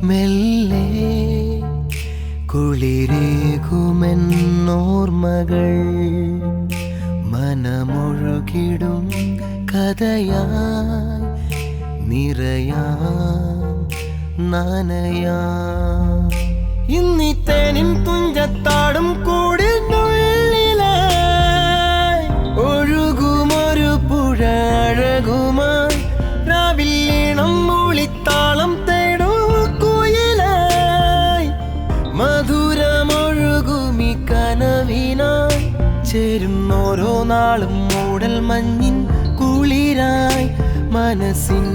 മെല്ലെ കുളിരേകുമെന്നോർമകൾ മനമൊഴുകിടും കഥയായി നിറയാം നനയാം ഇന്നിത്തേനിൻ തുഞ്ചത്താടും കൂടിനുള്ളിലായി ഒഴുകുമൊരു പുഴ അഴകുമായി രാവിലീണം മൂളിത്താളം തേടും കുയിലായി മധുരമൊഴുകുമി കനവിനായി ചേരുന്നോരോ നാളും മൂടൽ മഞ്ഞിൻ കുളിരായി മനസ്സിൻ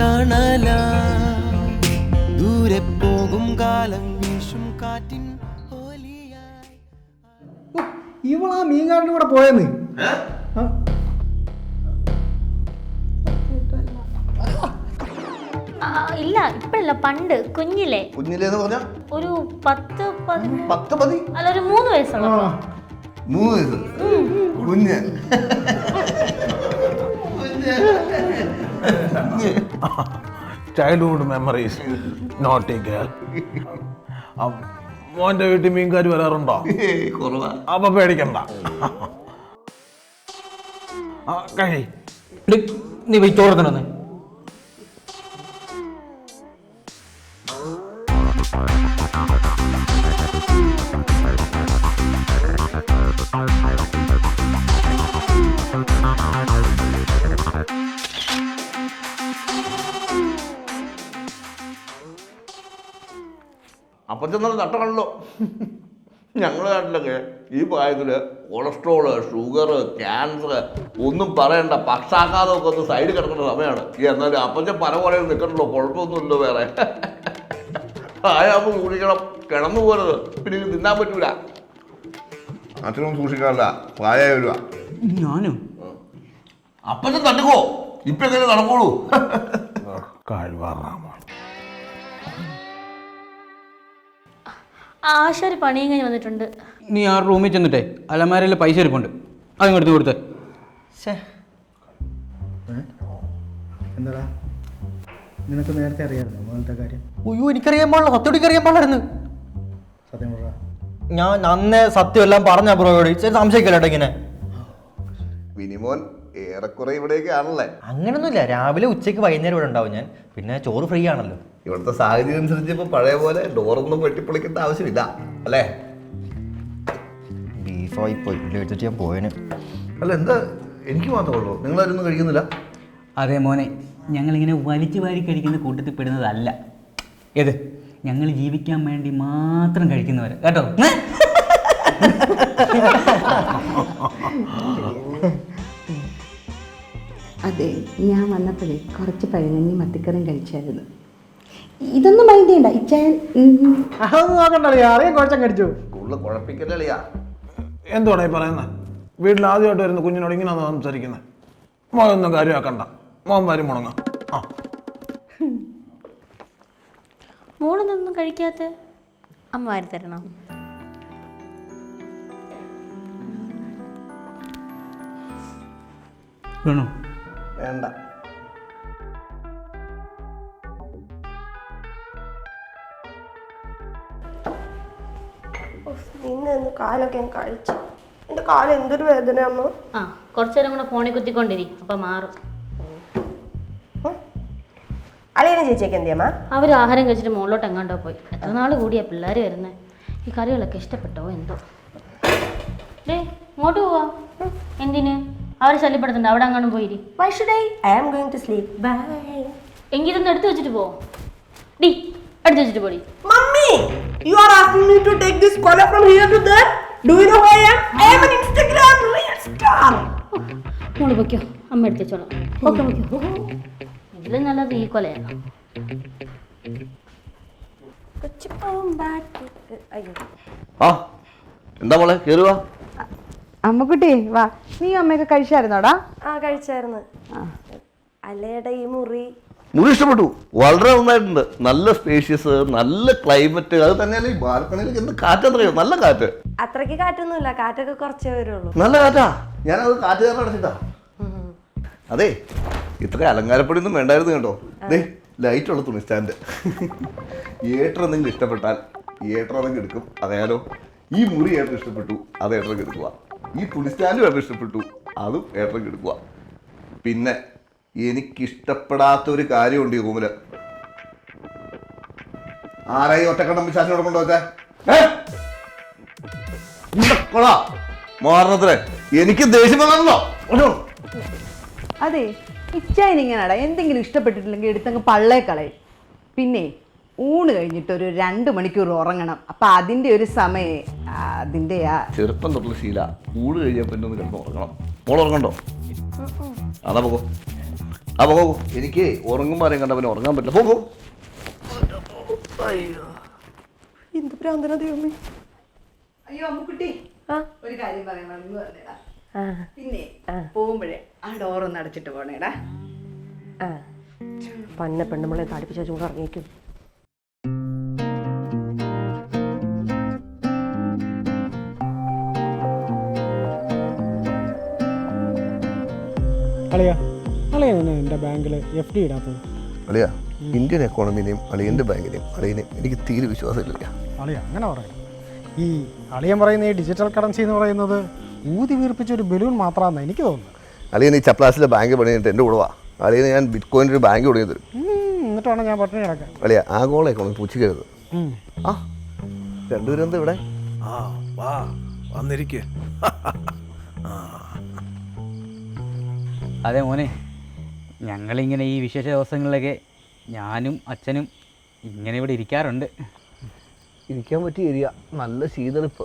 തണലായി ദൂരെ പോകും കാലം വീശും കാറ്റിൻ ഹോലിയായി. ഇവളാ മീൻകാരൻ്റെ കൂടെ പോയെന്ന് ഇല്ല ഇപ്പഴല്ല പണ്ട് കുഞ്ഞിലെ കുഞ്ഞിലേന്ന് പറഞ്ഞ ഒരു 10 മതി അല്ല ഒരു 3 വയസ്സുള്ള 3 വയസ്സ് കുഞ്ഞ് ചൈൽഡ്ഹുഡ് മെമ്മറീസ് നോട്ടി ഗേൾ. മോന്റെ വീട്ടിൽ മീൻകാർ വരാറുണ്ടോ? കുറവാ. അപ്പൊ പേടിക്കണ്ട. നീ പോയി ചോറത്തന്നെ. അപ്പം ചെന്നാൽ തട്ടണല്ലോ. ഞങ്ങളുടെ നാട്ടിലൊക്കെ ഈ പ്രായത്തില് കൊളസ്ട്രോള്, ഷുഗർ, ക്യാൻസർ ഒന്നും പറയണ്ട, പക്ഷാഘാതമൊക്കെ ഒന്ന് സൈഡിൽ കിടക്കുന്ന സമയമാണ്. എന്നാലും അപ്പച്ചൻ പല പോലെ നിൽക്കണല്ലോ, കുഴപ്പമൊന്നുമില്ലോ വേറെ. ആയാകുമ്പോൾ സൂക്ഷിക്കണം, കിടന്നു പോരുത്, പിന്നെ ഇത് തിന്നാൻ പറ്റൂല. അച്ഛനും സൂക്ഷിക്കാറില്ല, പ്രായമായ വരുവാ. ഞാനും അപ്പച്ചൻ തട്ടുക്കോ, ഇപ്പൊ എങ്ങനെ നടക്കോളൂ. ആശാരി പണിയും കഴിഞ്ഞ് വന്നിട്ടുണ്ട്. നീ ആ റൂമിൽ ചെന്നിട്ടേ അലമാരയിൽ പൈസ ഇരിപ്പുണ്ട്, അതും എടുത്ത് കൊടുത്തേ. എന്താടാ നിനക്ക് നേരത്തെ അറിയാമായിരുന്നു അങ്ങനത്തെ കാര്യം? അയ്യോ എനിക്കറിയാൻ പാടില്ല, സത്യോടിക്ക് അറിയാൻ പാടില്ലായിരുന്നു. സത്യം പറ. ഞാൻ അന്നേ സത്യം എല്ലാം പറഞ്ഞ ബ്രോയോട് സംശയിക്കല്ലേട്ടോ ഇങ്ങനെ. മിനിമോൻ ഏറെക്കുറെ ഇവിടേക്ക് ആണല്ലേ? അങ്ങനൊന്നുമില്ല, രാവിലെ ഉച്ചയ്ക്ക് വൈകുന്നേരം ഇവിടെ ഉണ്ടാവും ഞാൻ, പിന്നെ ചോറ് ഫ്രീ ആണല്ലോ. ഇവിടുത്തെ സാഹചര്യം അനുസരിച്ച് ഇപ്പൊ പഴയ പോലെ ഡോറൊന്നും വെട്ടിപ്പൊളിക്കേണ്ട ആവശ്യമില്ല അല്ലേ? ബീഫായി പോയി എടുത്തിട്ട് ഞാൻ പോയന്. അല്ല എന്താ എനിക്ക് മാത്രമേ ഉള്ളൂ, നിങ്ങളാരൊന്നും കഴിക്കുന്നില്ല? അതെ മോനെ, ഞങ്ങളിങ്ങനെ വലിച്ചു വാരി കഴിക്കുന്ന കൂട്ടത്തിൽ പെടുന്നതല്ല. ഏത് ഞങ്ങൾ ജീവിക്കാൻ വേണ്ടി മാത്രം കഴിക്കുന്നവര് കേട്ടോ. അതെ, ഞാൻ വന്നപ്പോഴേ കുറച്ച് പഴങ്ങഞ്ഞി മത്തിക്കറിയും കഴിച്ചായിരുന്നു. ഇതൊന്നും മൈൻഡ് ചെയ്യണ്ട ഇച്ചായൻ. അതൊന്നും നോക്കണ്ടോ, അറിയാൻ കുറച്ചും കഴിച്ചു. കൂടുതൽ കുഴപ്പിക്കലിയാ. എന്തുവാണ് ഈ പറയുന്നത്? വീട്ടിൽ ആദ്യമായിട്ട് വരുന്ന കുഞ്ഞിനോട് ഇങ്ങനെയാണ് സംസാരിക്കുന്നത്. മോനൊന്നും കാര്യമാക്കണ്ട, മോൻ വരും മുണങ്ങ. മോളൊന്നും കഴിക്കാത്ത അമ്മ വാരി തരണം. വേണോ? വേണ്ട. നിന്ന് കാലൊക്കെ ഞാൻ കഴിച്ചു. എൻ്റെ കാലം എന്തൊരു വേദനയാണോ. ആ കുറച്ചു നേരം കൂടെ ഫോണിൽ കുത്തിക്കൊണ്ടിരി, അപ്പൊ മാറും. അളിയനെ ചേച്ചിയൊക്കെ എന്തിയമ്മ? അവർ ആഹാരം കഴിച്ചിട്ട് മുകളിലോട്ട് എങ്ങാണ്ടോ പോയി. എത്ര നാൾ കൂടിയാ പിള്ളേർ വരുന്നത്. ഈ കറികളൊക്കെ ഇഷ്ടപ്പെട്ടോ എന്തോ. ഡേ ഇങ്ങോട്ട് പോവാ. എന്തിന്? അവരെ ശല്യപ്പെടുത്തണ്ട, അവിടെ അങ്ങോട്ടും പോയിരി. Why should I? I am going to sleep. Bye. എങ്കിലൊന്ന് എടുത്തു വെച്ചിട്ട് പോ. ഡി എടുത്തു വെച്ചിട്ട് പോടി. Mummy, you are asking me to take this collar from here to there? Do you know who I am? I am an Instagram real star. മോള് പൊയ്ക്കോ, അമ്മ എടുത്തോളാം. ഓക്കെ പൊയ്ക്കോ. ഇതിലും നല്ലത് ഈ കൊലയാണ്. ആ എന്താ മോളെ കേറുവാ? അമ്മക്കുട്ടി വാ. നീ അമ്മയൊക്കെ കഴിച്ചായിരുന്നോടാ? ആ കഴിച്ചായിരുന്നു. അലയുടെ ഈ മുറി ഇഷ്ടപ്പെട്ടു, വളരെ നന്നായിട്ടുണ്ട്. നല്ല സ്പേഷ്യസ്, നല്ല ക്ലൈമറ്റ്. അത് തന്നെയല്ല ഈ ബാൽക്കണിയിലേക്ക് എന്ത് കാറ്റെന്നറിയോ, നല്ല കാറ്റ്. അത്രയ്ക്ക് കാറ്റൊന്നുമില്ല, കാറ്റൊക്കെ കുറച്ചേ വരുള്ളൂ. നല്ല കാറ്റാ, ഞാനത് കാറ്റ് കാരണം അടച്ചിട്ടാ. അതെ ഇത്ര അലങ്കാരപ്പടിയൊന്നും വേണ്ടായിരുന്നു കേട്ടോ. ദേ ലൈറ്റുള്ള തുണി സ്റ്റാൻഡ്. ഏട്ടർ എന്തെങ്കിലും ഇഷ്ടപ്പെട്ടാൽ ഏട്ടർ അതെങ്കിൽ എടുക്കും. അറിയാലോ, ഈ മുറി ഏട്ടർ ഇഷ്ടപ്പെട്ടു, അത് ഏട്ടർക്ക് എടുക്കുക. ഈ തുണി സ്റ്റാൻഡും ഏട്ടർ ഇഷ്ടപ്പെട്ടു, അതും ഏട്ടർക്ക് എടുക്കുക. പിന്നെ എനിക്കിഷ്ടപ്പെടാത്തൊരു കാര്യമുണ്ട് ഈ റൂമില്. ആരായി ഒറ്റക്കണ്ണം വിശ്വാസിനോട് കൊണ്ടുവച്ചേ? മാറണത്രേ, എനിക്ക് ദേഷ്യം വന്നോ? അതെ, ഇച്ചായനിങ്ങനാടാ എന്തെങ്കിലും ഇഷ്ടപ്പെട്ടിട്ടില്ലെങ്കിൽ എടുത്തങ്ങ് പള്ളേ കളയും. പിന്നെ ഊണ് കഴിഞ്ഞിട്ട് ഒരു 2 മണിക്കൂർ ഉറങ്ങണം. അപ്പൊ അതിന്റെ ഒരു സമയം അതിന്റെ ചെറുപ്പം തൊട്ടുള്ള ശീല. ഊട് കഴിഞ്ഞാൽ പിന്നെ ഒന്ന് കിടന്ന് ഉറങ്ങണം. മോൾ ഉറങ്ങണ്ടോ? അതാ പോകോ, ആ പോകോ. എനിക്ക് ഉറങ്ങുമ്പോൾ ആരെയും കണ്ട പിന്നെ ഉറങ്ങാൻ പറ്റില്ല. പോകോ. എന്ത് പ്രാന്തനാ ദൈവമേ. അയ്യോ അമ്മുക്കുട്ടി, ഒരു കാര്യം പറയാൻ മറന്നു പറഞ്ഞേടാ. പിന്നെ പോകുമ്പോഴേ ആ ഡോറൊന്ന് അടച്ചിട്ട് പോണേടാ. പന്ന പെണ്ണുമ്പളെ താടിപ്പിച്ച ചൂട് ഇറങ്ങിക്കും. അളിയാ അളിയാണ് എൻ്റെ ബാങ്കിൽ FD ഇടാത്തത്. അളിയാ, ഇന്ത്യൻ എക്കോണമിനെയും അളിയൻ്റെ ബാങ്കിനെയും അളിയനെയും എനിക്ക് തീരെ വിശ്വാസമില്ല. അളിയ അങ്ങനെ പറയാം. ഈ അളിയൻ പറയുന്ന ഈ ഡിജിറ്റൽ കറൻസി എന്ന് പറയുന്നത് ഊതി വീർപ്പിച്ച ഒരു ബലൂൺ മാത്രമാണെന്ന് എനിക്ക് തോന്നുന്നത്. അളിയൻ ഈ ചപ്ലാസിലെ ബാങ്ക് പണിയിട്ട് എൻ്റെ കൂടെ വാ. അളിയന് ഞാൻ ബിറ്റ് കോയിൻ്റെ ഒരു ബാങ്ക് തുടങ്ങി തരും. എന്നിട്ട് വേണം ഞാൻ പട്ടിണി കിടക്കാൻ. അളിയ, ആഗോള എക്കോണമി പൂച്ചിക്കരുത്. ആ, രണ്ടുപേരും എന്താ ഇവിടെ? വാ വന്നിരിക്കുക. അതെ മോനെ, ഞങ്ങളിങ്ങനെ ഈ വിശേഷ ദിവസങ്ങളിലൊക്കെ ഞാനും അച്ഛനും ഇങ്ങനെ ഇവിടെ ഇരിക്കാറുണ്ട്. ഇരിക്കാൻ പറ്റിയ ഏരിയ, നല്ല ശീതളിപ്പ്.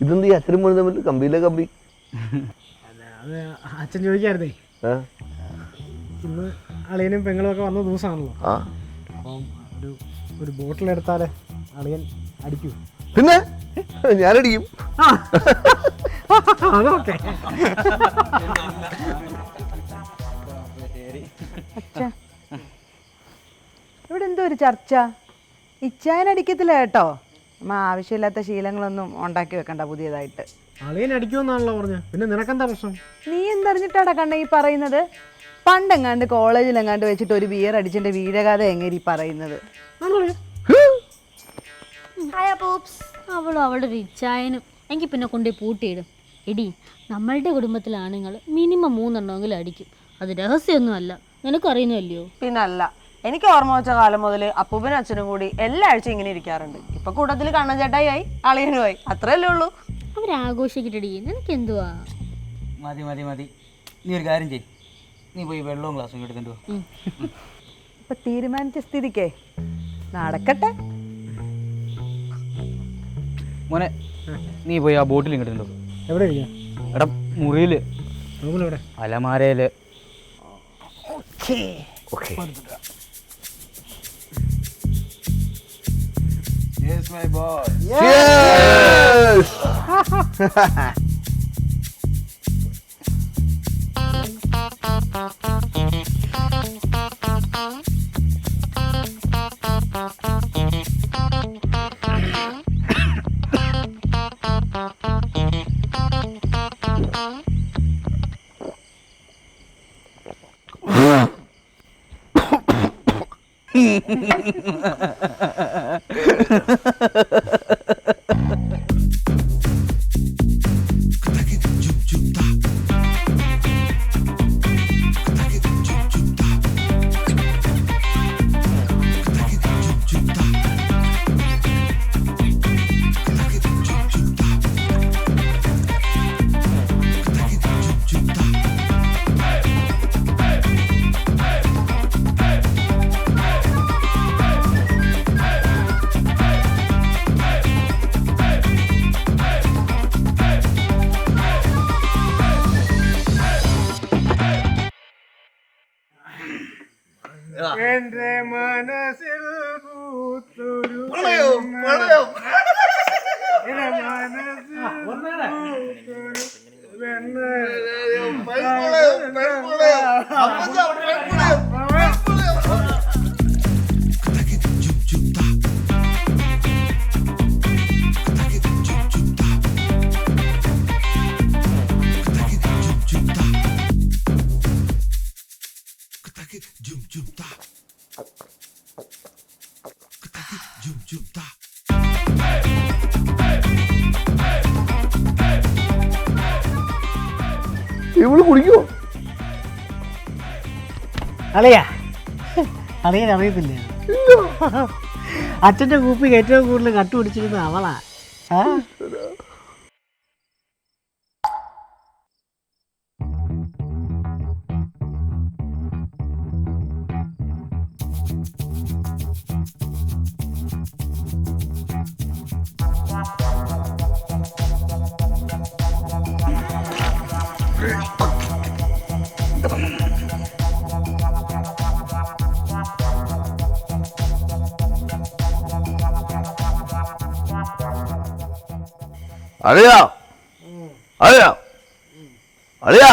ഇതെന്ത് ഈ അച്ഛനും മോനും തമ്മിൽ കമ്പിയിലെ കമ്പി? അത് അച്ഛൻ ചോദിക്കായിരുന്നേ, ഇന്ന് അളിയനും പെങ്ങളും ഒക്കെ വന്ന ദിവസമാണല്ലോ. അപ്പം ഒരു ബോട്ടിലെടുത്താലേ അളിയൻ അടിക്കൂ. പിന്നെ ഞാനടിക്കും. അതൊക്കെ ഇവിടെ എന്തോ ഒരു ചർച്ച. ഇച്ചായനടിക്കത്തില്ല കേട്ടോ. അമ്മ ആവശ്യമില്ലാത്ത ശീലങ്ങളൊന്നും ഉണ്ടാക്കി വെക്കണ്ട പുതിയതായിട്ട്. അളിയൻ അടിക്കുമെന്നാണല്ലോ പറഞ്ഞത്. പിന്നെ നിനക്കെന്താ പ്രശ്നം? നീ എന്തറിഞ്ഞിട്ടാടാ കണ്ണ ഈ പറയുന്നത്? പണ്ടെങ്ങാണ്ട് കോളേജിലെങ്ങാണ്ട് വെച്ചിട്ട് ഒരു ബിയർ അടിച്ചതിന്റെ വീരഗാഥ എങ്ങനെ ഈ പറയുന്നത്? അവളും അവളുടെ റിച്ചായനും എനിക്ക് പിന്നെ കൊണ്ടുപോയി പൂട്ടിയിടും. എടി, നമ്മളുടെ കുടുംബത്തിലാണുങ്ങൾ മിനിമം 3 എണ്ണമെങ്കിലും അടിക്കും. അത് രഹസ്യമൊന്നുമല്ല, നിനക്കറിയുന്നല്ലയോ? പിന്നല്ല, എനിക്ക് ഓർമ്മ വെച്ച കാലം മുതൽ അപ്പൂപ്പനും അച്ഛനും കൂടി എല്ലാ ആഴ്ചയും ഇങ്ങനെ ഇരിക്കാറുണ്ട്. ഇപ്പൊ കൂട്ടത്തിൽ കണ്ണൻചേട്ടായി അളിയനുമായി, അത്രയല്ലേ ഉള്ളൂ. അവരാഘോഷിക്കട്ടെടി, നിനക്ക് എന്തുവാ? മതി മതി മതി, നീ ഒരു കാര്യം ചെയ്യ്, നീ പോയി വെള്ളവും ഗ്ലാസും എടുത്തിട്ട് പോ. ഇപ്പൊ തീരുമാനിച്ച സ്ഥിതിക്കേ നടക്കട്ടെ. മോനെ, നീ പോയി ആ ബോട്ടിൽ ഇങ്ങോട്ടുണ്ടോ? എവിടെ ഇരിക്കാം? എടാ, മുറിയില്, റൂമിലെവിടെ? അലമാരയില്. Yes, my boy. Yes! എന്റെ മനസ്സിൽ പൂത്തൊരു മനസ്സിൽ ഇവള് കുടിക്കുമോ? അളിയാ അളിയൻ അറിയത്തില്ലേ അച്ഛൻ്റെ കൂപ്പിക്ക് ഏറ്റവും കൂടുതൽ കട്ടുപിടിച്ചിരുന്നത് അവളാ. ആ അളിയാ അളിയാ അളിയാ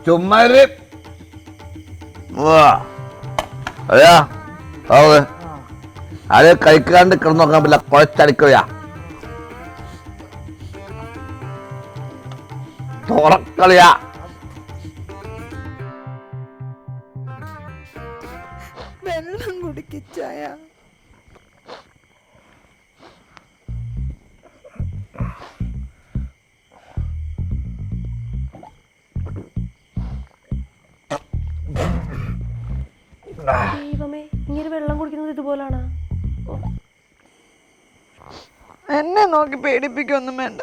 ചുമ്മാര് അളിയാ അതെ അളിയ കഴിക്കാണ്ട് കിടന്നു നോക്കാൻ പറ്റില്ല, കുഴച്ചടിക്കുകയാ. തുറക്കളിയാ. വെള്ളം കുടിക്കിച്ചായ. ദൈവമേ, ഇങ്ങനെ വെള്ളം കുടിക്കുന്നത് ഇതുപോലാണ്. എന്നെ നോക്കി പേടിപ്പിക്കൊന്നും വേണ്ട.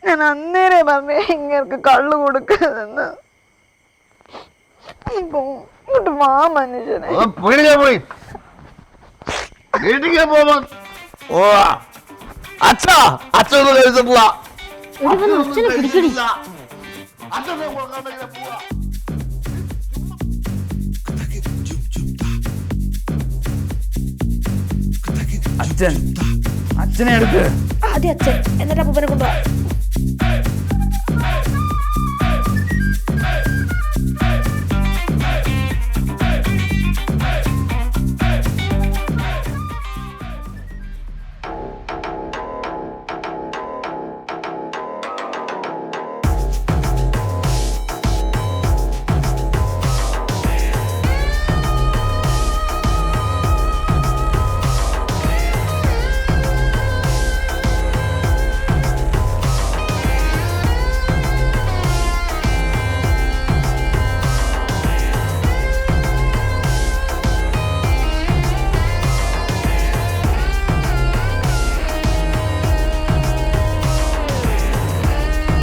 ഞാൻ അന്നേരെ പറഞ്ഞേ ഇങ്ങനെ കള്ളു കൊടുക്കരുതെന്ന്. ഇങ്ങോട്ട് വാ മനുഷ്യനെ. പോയി വീട്ടിലേക്ക് പോകുമ്പോ അച്ഛാ അച്ഛനൊന്നും കഴിച്ചിട്ടില്ല. അച്ഛനെ പിടിക്കടി. അച്ഛനെ കൊടുക്കാൻ പോവാ. അച്ഛനെ എടുക്ക്. ആദ്യം അച്ഛൻ, എന്നിട്ട് അപ്പൂപ്പനെ കൊണ്ടുപോവാ.